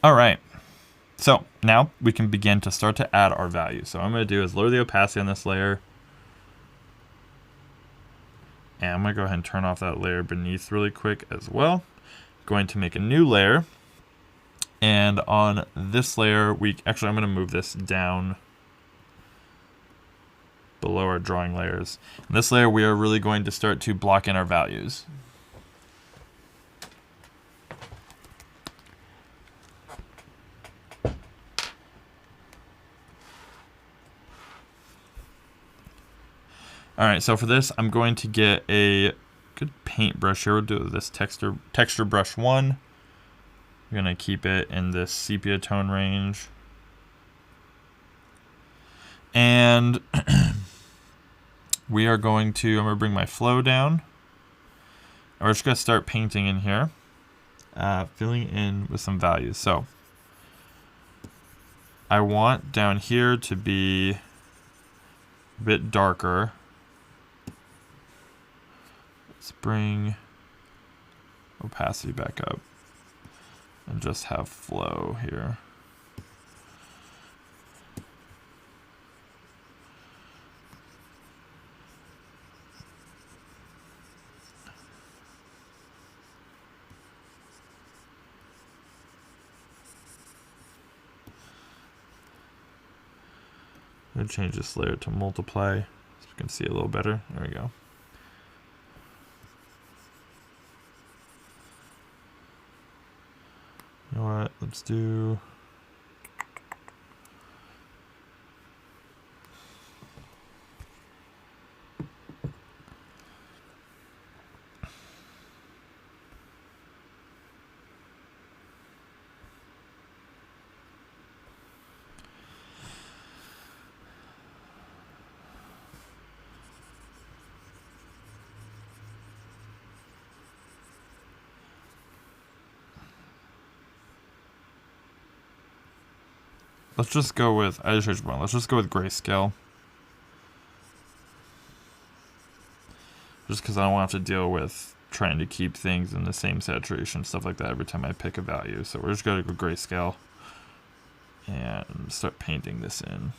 All right. So now we can begin to start to add our values. So what I'm going to do is lower the opacity on this layer. And I'm going to go ahead and turn off that layer beneath really quick as well. Going to make a new layer. And on this layer, I'm going to move this down below our drawing layers. In this layer, we are really going to start to block in our values. All right, so for this, I'm going to get a good paintbrush here. We'll do this texture brush 1. I'm going to keep it in this sepia tone range. And I'm going to bring my flow down. And we're just going to start painting in here, filling in with some values. So I want down here to be a bit darker. Let's bring opacity back up and just have flow here. I'm going to change this layer to multiply so you can see a little better. There we go. You know what? Let's do. Let's just go with, let's just go with grayscale. Just because I don't want to have to deal with trying to keep things in the same saturation, stuff like that every time I pick a value. So we're just going to go grayscale and start painting this in.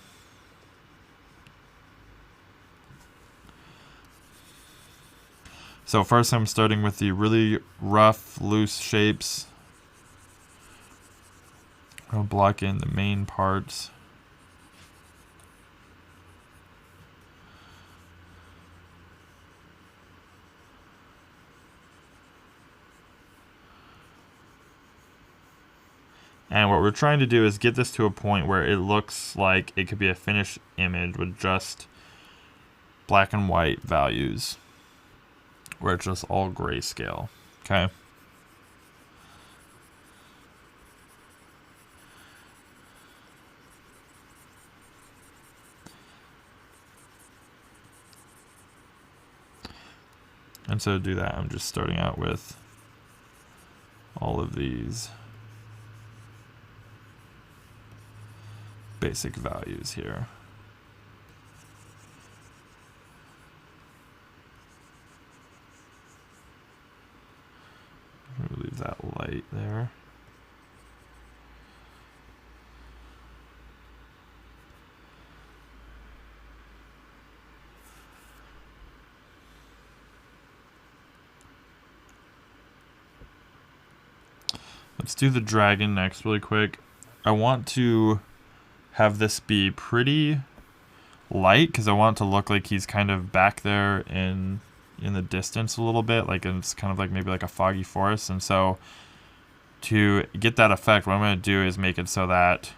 So first I'm starting with the really rough, loose shapes. I'll block in the main parts. And what we're trying to do is get this to a point where it looks like it could be a finished image with just black and white values, where it's just all grayscale. Okay. And so to do that, I'm just starting out with all of these basic values here. We'll leave that light there. Let's do the dragon next really quick. I want to have this be pretty light because I want it to look like he's kind of back there in the distance a little bit, like it's kind of like maybe like a foggy forest. And so to get that effect, what I'm going to do is make it so that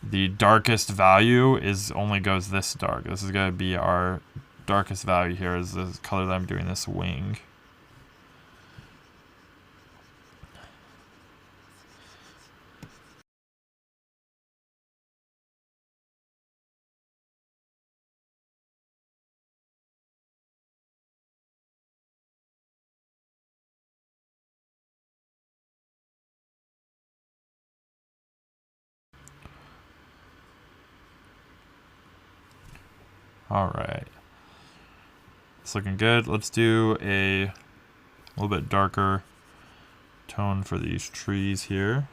the darkest value only goes this dark. This is going to be our darkest value here, is the color that I'm doing this wing. All right, it's looking good. Let's do a little bit darker tone for these trees here.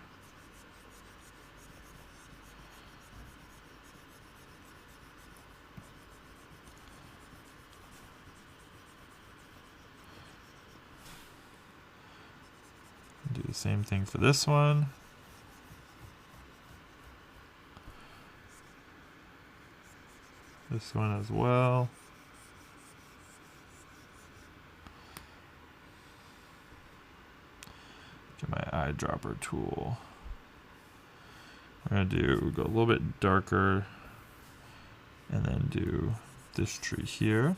same thing for this one. This one as well. Get my eyedropper tool. We're gonna go a little bit darker and then do this tree here.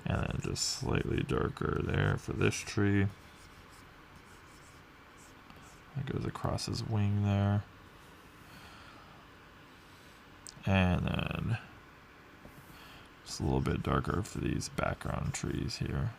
And then just slightly darker there for this tree. It goes across his wing there. And then just a little bit darker for these background trees here.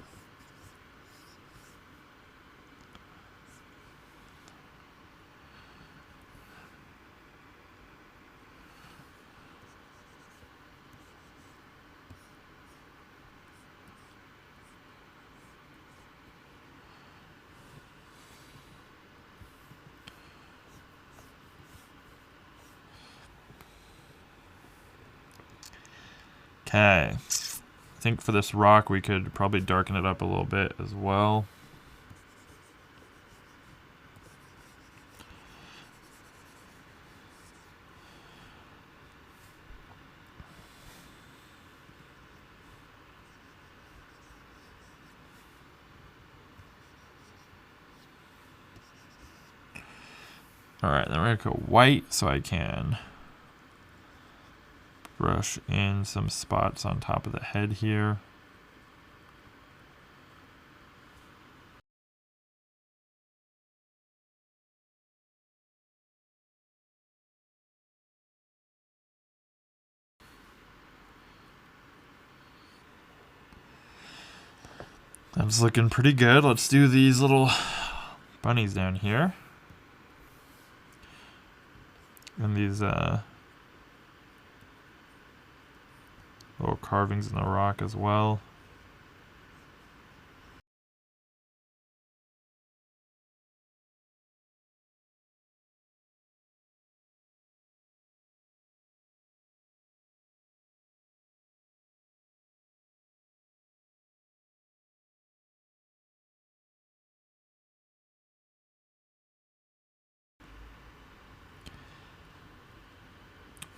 Okay, I think for this rock we could probably darken it up a little bit as well. Alright, then we're gonna go white so I can brush in some spots on top of the head here. That's looking pretty good. Let's do these little bunnies down here. And these little carvings in the rock as well.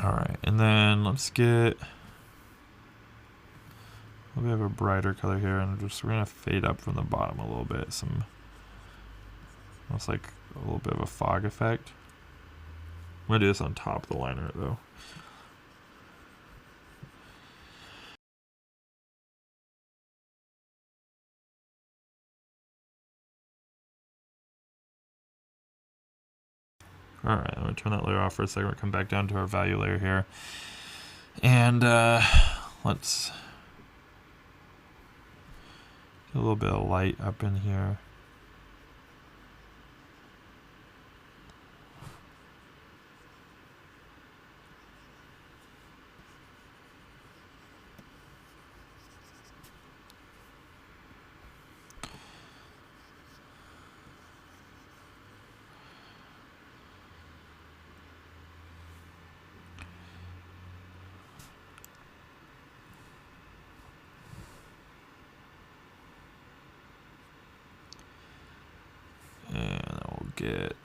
Alright, and then let's get, we have a brighter color here, and we're gonna fade up from the bottom a little bit. Some, almost like a little bit of a fog effect. I'm gonna do this on top of the liner though. Alright, I'm gonna turn that layer off for a second. We'll come back down to our value layer here. And let's get a little bit of light up in here. And we'll get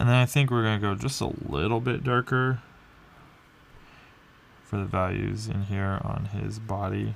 And then I think we're going to go just a little bit darker for the values in here on his body.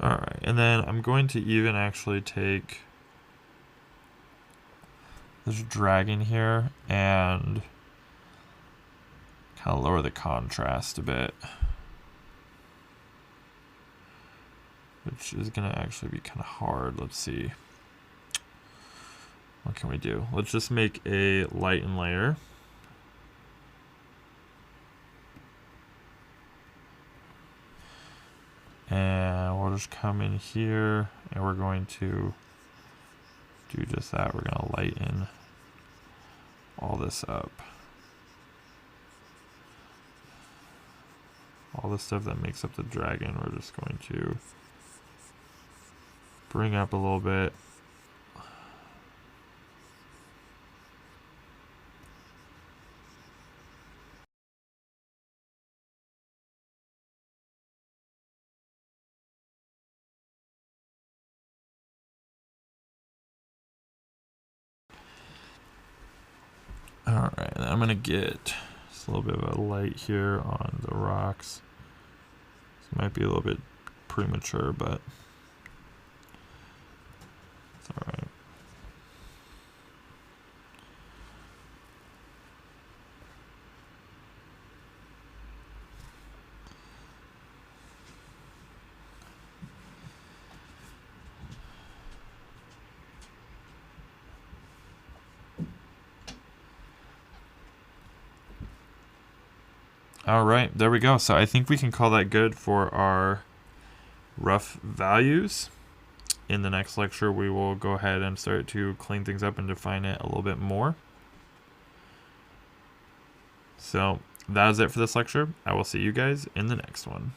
Alright, and then I'm going to even actually take this dragon here and kind of lower the contrast a bit, which is going to actually be kind of hard. Let's see. What can we do? Let's just make a lighten layer. And we'll just come in here and we're going to do just that. We're going to lighten all this up. All the stuff that makes up the dragon, we're just going to bring up a little bit. Alright, I'm going to get just a little bit of a light here on the rocks. This might be a little bit premature, but it's alright. All right, there we go. So I think we can call that good for our rough values. In the next lecture, we will go ahead and start to clean things up and define it a little bit more. So that is it for this lecture. I will see you guys in the next one.